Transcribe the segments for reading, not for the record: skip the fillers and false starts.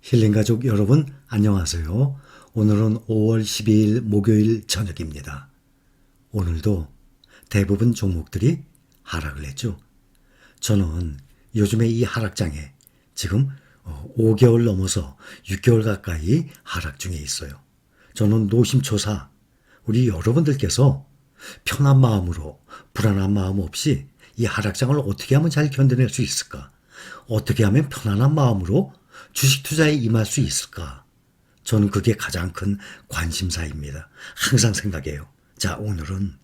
힐링가족 여러분 안녕하세요. 오늘은 5월 12일 목요일 저녁입니다. 오늘도 대부분 종목들이 하락을 했죠. 저는 요즘에 이 하락장에 지금 5개월 넘어서 6개월 가까이 하락 중에 있어요. 저는 노심초사 우리 여러분들께서 편한 마음으로 불안한 마음 없이 이 하락장을 어떻게 하면 잘 견뎌낼 수 있을까? 어떻게 하면 편안한 마음으로 주식 투자에 임할 수 있을까? 저는 그게 가장 큰 관심사입니다. 항상 생각해요. 자, 오늘은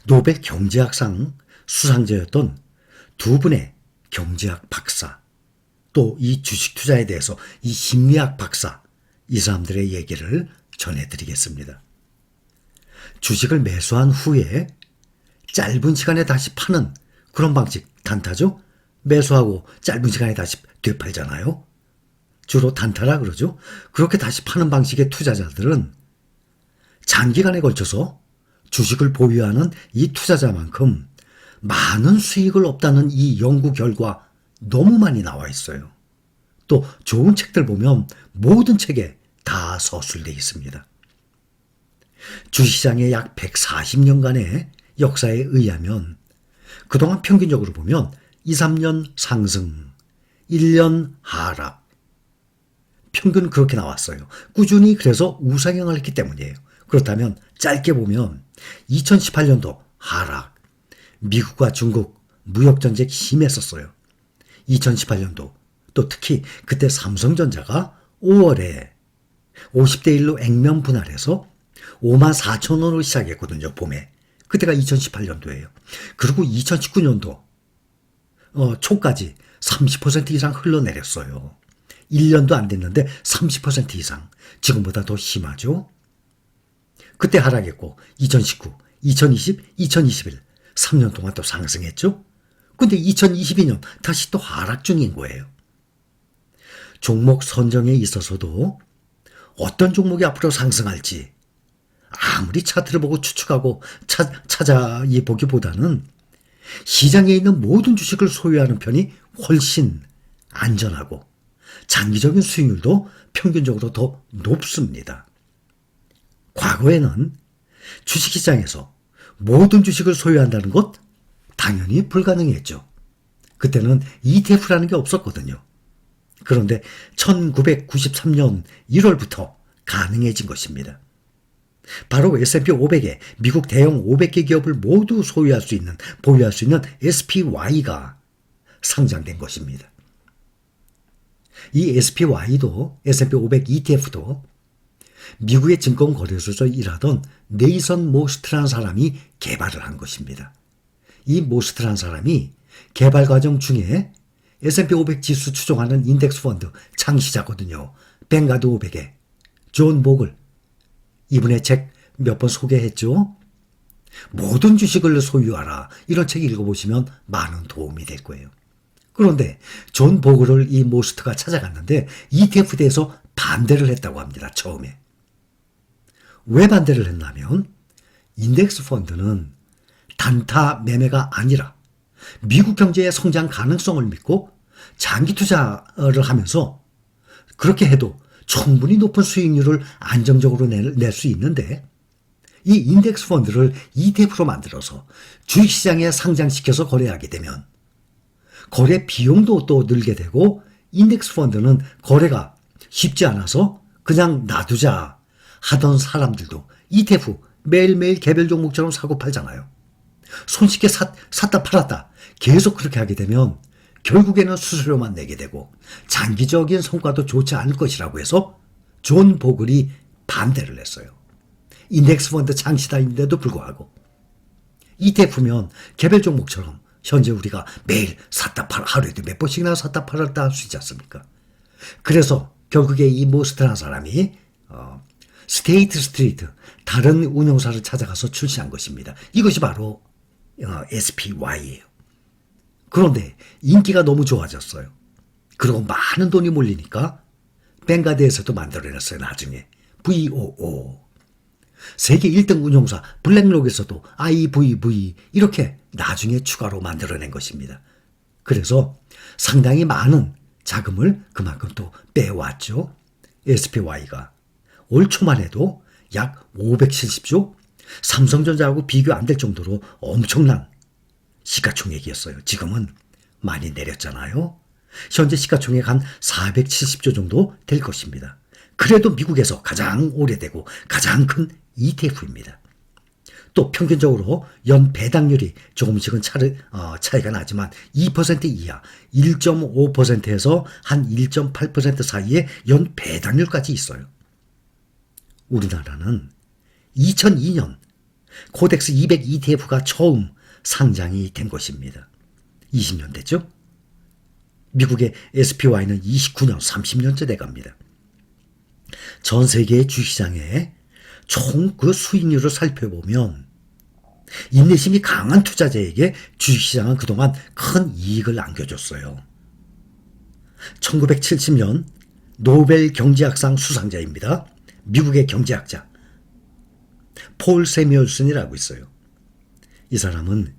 노벨 경제학상 수상자였던 두 분의 경제학 박사, 또 이 주식 투자에 대해서 이 심리학 박사, 이 사람들의 얘기를 전해드리겠습니다. 주식을 매수한 후에 짧은 시간에 다시 파는 그런 방식 단타죠? 매수하고 짧은 시간에 다시 되팔잖아요. 주로 단타라 그러죠. 그렇게 다시 파는 방식의 투자자들은 장기간에 걸쳐서 주식을 보유하는 이 투자자만큼 많은 수익을 얻다는 이 연구 결과 너무 많이 나와 있어요. 또 좋은 책들 보면 모든 책에 다 서술되어 있습니다. 주식시장의 약 140년간의 역사에 의하면 그동안 평균적으로 보면 2, 3년 상승, 1년 하락. 평균 그렇게 나왔어요. 꾸준히 그래서 우상향을 했기 때문이에요. 그렇다면 짧게 보면 2018년도 하락. 미국과 중국 무역전쟁 심했었어요. 2018년도 또 특히 그때 삼성전자가 5월에 50대 1로 액면 분할해서 54,000원으로 시작했거든요. 봄에. 그때가 2018년도예요. 그리고 2019년도 초까지 30% 이상 흘러내렸어요. 1년도 안 됐는데 30% 이상. 지금보다 더 심하죠. 그때 하락했고 2019, 2020, 2021 3년 동안 또 상승했죠. 근데 2022년 다시 또 하락 중인 거예요. 종목 선정에 있어서도 어떤 종목이 앞으로 상승할지 아무리 차트를 보고 추측하고 찾아보기보다는 시장에 있는 모든 주식을 소유하는 편이 훨씬 안전하고 장기적인 수익률도 평균적으로 더 높습니다. 과거에는 주식시장에서 모든 주식을 소유한다는 것 당연히 불가능했죠. 그때는 ETF라는 게 없었거든요. 그런데 1993년 1월부터 가능해진 것입니다. 바로 S&P 500에 미국 대형 500개 기업을 모두 보유할 수 있는 SPY가 상장된 것입니다. 이 SPY도 S&P 500 ETF도 미국의 증권거래소에서 일하던 네이선 모스트라는 사람이 개발을 한 것입니다. 이 모스트라는 사람이 개발 과정 중에 S&P 500 지수 추종하는 인덱스 펀드 창시자거든요. 뱅가드 500의 존 보글. 이분의 책 몇 번 소개했죠. 모든 주식을 소유하라. 이런 책 읽어보시면 많은 도움이 될 거예요. 그런데 존 보글을 이 모스트가 찾아갔는데 ETF에 대해서 반대를 했다고 합니다. 처음에. 왜 반대를 했냐면 인덱스 펀드는 단타 매매가 아니라 미국 경제의 성장 가능성을 믿고 장기 투자를 하면서 그렇게 해도 충분히 높은 수익률을 안정적으로 낼 수 있는데 이 인덱스 펀드를 ETF로 만들어서 주식시장에 상장시켜서 거래하게 되면 거래 비용도 또 늘게 되고 인덱스 펀드는 거래가 쉽지 않아서 그냥 놔두자 하던 사람들도 ETF 매일매일 개별 종목처럼 사고 팔잖아요. 손쉽게 샀다 팔았다 계속 그렇게 하게 되면 결국에는 수수료만 내게 되고 장기적인 성과도 좋지 않을 것이라고 해서 존 보글이 반대를 했어요. 인덱스 펀드 창시자인데도 불구하고 ETF면 개별 종목처럼 현재 우리가 매일 샀다 팔아 하루에도 몇 번씩이나 샀다 팔았다 할 수 있지 않습니까? 그래서 결국에 이 모스트라는 사람이 스테이트 스트리트 다른 운용사를 찾아가서 출시한 것입니다. 이것이 바로 SPY예요. 그런데 인기가 너무 좋아졌어요. 그리고 많은 돈이 몰리니까 뱅가드에서도 만들어냈어요. 나중에 VOO. 세계 1등 운용사 블랙록에서도 IVV 이렇게 나중에 추가로 만들어낸 것입니다. 그래서 상당히 많은 자금을 그만큼 또 빼왔죠. SPY가 올 초만 해도 약 570조, 삼성전자하고 비교 안 될 정도로 엄청난 시가총액이었어요. 지금은 많이 내렸잖아요. 현재 시가총액 한 470조 정도 될 것입니다. 그래도 미국에서 가장 오래되고 가장 큰 ETF입니다. 또 평균적으로 연 배당률이 조금씩은 차이가 나지만 2% 이하, 1.5%에서 한 1.8% 사이의 연 배당률까지 있어요. 우리나라는 2002년 코덱스 200 ETF가 처음 상장이 된 것입니다. 20년 됐죠? 미국의 SPY는 29년, 30년째 돼갑니다. 전 세계의 주식시장에 총 그 수익률을 살펴보면 인내심이 강한 투자자에게 주식시장은 그동안 큰 이익을 안겨줬어요. 1970년 노벨 경제학상 수상자입니다. 미국의 경제학자 폴 세뮤얼슨이라고 있어요. 이 사람은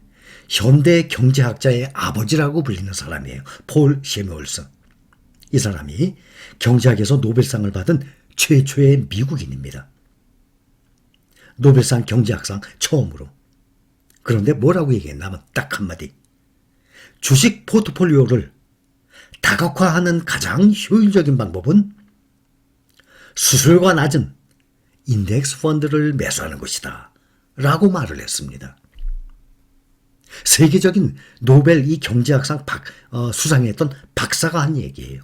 현대 경제학자의 아버지라고 불리는 사람이에요. 폴 세뮤얼슨. 이 사람이 경제학에서 노벨상을 받은 최초의 미국인입니다. 노벨상 경제학상 처음으로. 그런데 뭐라고 얘기했냐면 딱 한마디. 주식 포트폴리오를 다각화하는 가장 효율적인 방법은 수수료가 낮은 인덱스 펀드를 매수하는 것이다. 라고 말을 했습니다. 세계적인 노벨 이 경제학상 수상했던 박사가 한 얘기예요.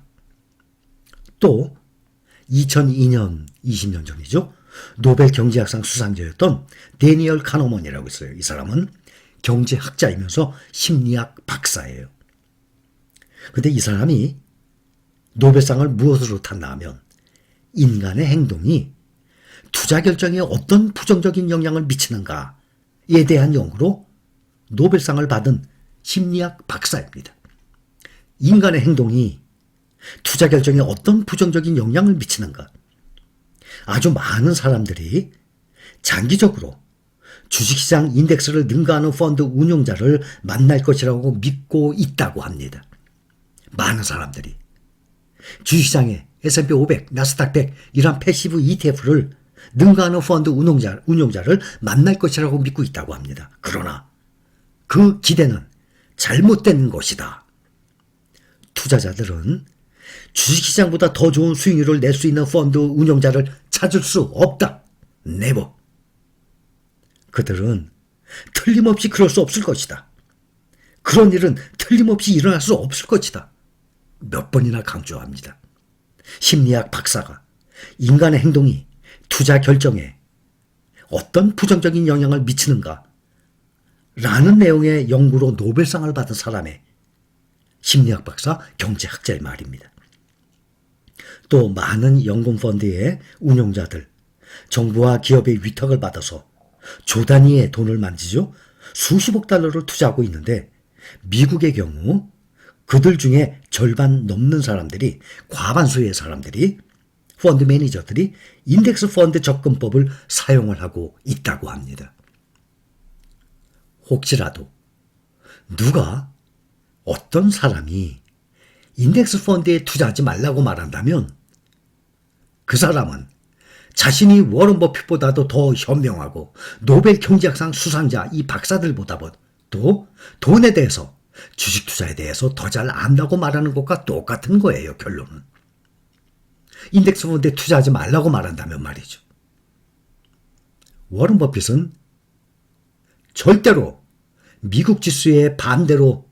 또 2002년, 20년 전이죠. 노벨 경제학상 수상자였던 데니얼 카너먼이라고 있어요. 이 사람은 경제학자이면서 심리학 박사예요. 근데 이 사람이 노벨상을 무엇으로 탔나 하면 인간의 행동이 투자 결정에 어떤 부정적인 영향을 미치는가에 대한 연구로 노벨상을 받은 심리학 박사입니다. 인간의 행동이 투자 결정에 어떤 부정적인 영향을 미치는가. 아주 많은 사람들이 장기적으로 주식시장 인덱스를 능가하는 펀드 운용자를 만날 것이라고 믿고 있다고 합니다. 많은 사람들이 주식시장에 S&P 500, 나스닥 100 이런 패시브 ETF를 능가하는 펀드 운용자를 만날 것이라고 믿고 있다고 합니다. 그러나 그 기대는 잘못된 것이다. 투자자들은 주식시장보다 더 좋은 수익률을 낼 수 있는 펀드 운용자를 찾을 수 없다. 네버. 그들은 틀림없이 그럴 수 없을 것이다. 그런 일은 틀림없이 일어날 수 없을 것이다. 몇 번이나 강조합니다. 심리학 박사가 인간의 행동이 투자 결정에 어떤 부정적인 영향을 미치는가 라는 내용의 연구로 노벨상을 받은 사람의 심리학 박사 경제학자의 말입니다. 또 많은 연금펀드의 운용자들, 정부와 기업의 위탁을 받아서 조 단위의 돈을 만지죠. 수십억 달러를 투자하고 있는데 미국의 경우 그들 중에 절반 넘는 사람들이, 과반수의 사람들이, 펀드 매니저들이 인덱스 펀드 접근법을 사용을 하고 있다고 합니다. 혹시라도 누가 어떤 사람이 인덱스 펀드에 투자하지 말라고 말한다면 그 사람은 자신이 워런 버핏보다도 더 현명하고 노벨 경제학상 수상자 이 박사들보다도 돈에 대해서, 주식 투자에 대해서 더 잘 안다고 말하는 것과 똑같은 거예요. 결론은. 인덱스 펀드에 투자하지 말라고 말한다면 말이죠. 워런 버핏은 절대로 미국 지수에 반대로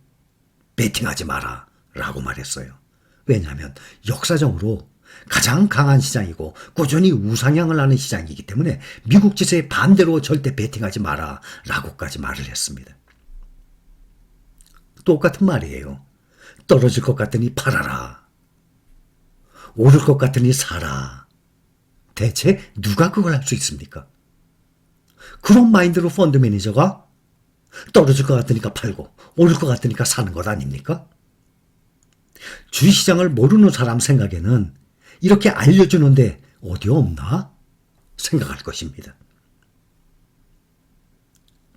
베팅하지 마라 라고 말했어요. 왜냐하면 역사적으로 가장 강한 시장이고 꾸준히 우상향을 하는 시장이기 때문에 미국 지수에 반대로 절대 베팅하지 마라 라고까지 말을 했습니다. 똑같은 말이에요. 떨어질 것 같으니 팔아라. 오를 것 같으니 사라. 대체 누가 그걸 할 수 있습니까? 그런 마인드로 펀드 매니저가 떨어질 것 같으니까 팔고 오를 것 같으니까 사는 것 아닙니까? 주식시장을 모르는 사람 생각에는 이렇게 알려주는데 어디 없나 생각할 것입니다.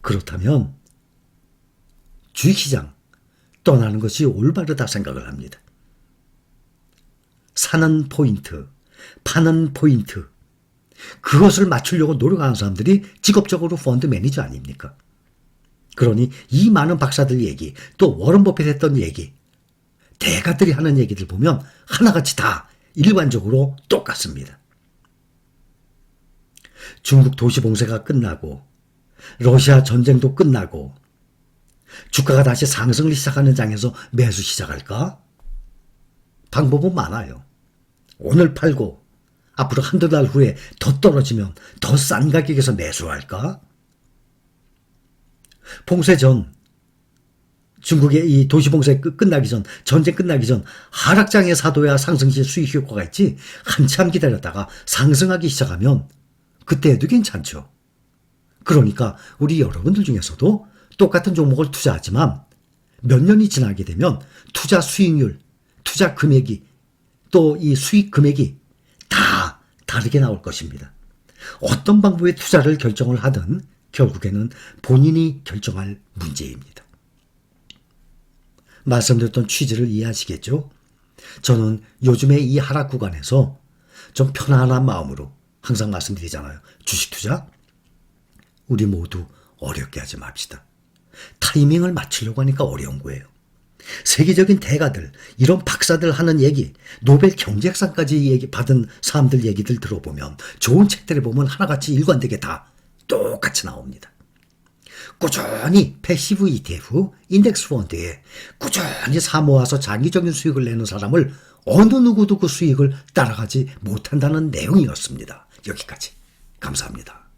그렇다면 주식시장 떠나는 것이 올바르다 생각을 합니다. 사는 포인트, 파는 포인트, 그것을 맞추려고 노력하는 사람들이 직업적으로 펀드 매니저 아닙니까? 그러니 이 많은 박사들 얘기, 또 워런 버핏 했던 얘기, 대가들이 하는 얘기들 보면 하나같이 다 일반적으로 똑같습니다. 중국 도시 봉쇄가 끝나고 러시아 전쟁도 끝나고 주가가 다시 상승을 시작하는 장에서 매수 시작할까? 방법은 많아요. 오늘 팔고 앞으로 한두 달 후에 더 떨어지면 더 싼 가격에서 매수할까? 봉쇄 전, 중국의 이 도시봉쇄 끝나기 전, 전쟁 끝나기 전 하락장에 사둬야 상승시 수익 효과가 있지, 한참 기다렸다가 상승하기 시작하면 그때 해도 괜찮죠. 그러니까 우리 여러분들 중에서도 똑같은 종목을 투자하지만 몇 년이 지나게 되면 투자 수익률, 투자 금액이, 또 이 수익 금액이 다 다르게 나올 것입니다. 어떤 방법의 투자를 결정을 하든 결국에는 본인이 결정할 문제입니다. 말씀드렸던 취지를 이해하시겠죠? 저는 요즘에 이 하락 구간에서 좀 편안한 마음으로 항상 말씀드리잖아요. 주식 투자? 우리 모두 어렵게 하지 맙시다. 타이밍을 맞추려고 하니까 어려운 거예요. 세계적인 대가들, 이런 박사들 하는 얘기, 노벨 경제학상까지 얘기 받은 사람들 얘기들 들어보면, 좋은 책들을 보면 하나같이 일관되게 다 똑같이 나옵니다. 꾸준히 패시브 ETF, 인덱스 펀드에 꾸준히 사모아서 장기적인 수익을 내는 사람을 어느 누구도 그 수익을 따라가지 못한다는 내용이었습니다. 여기까지. 감사합니다.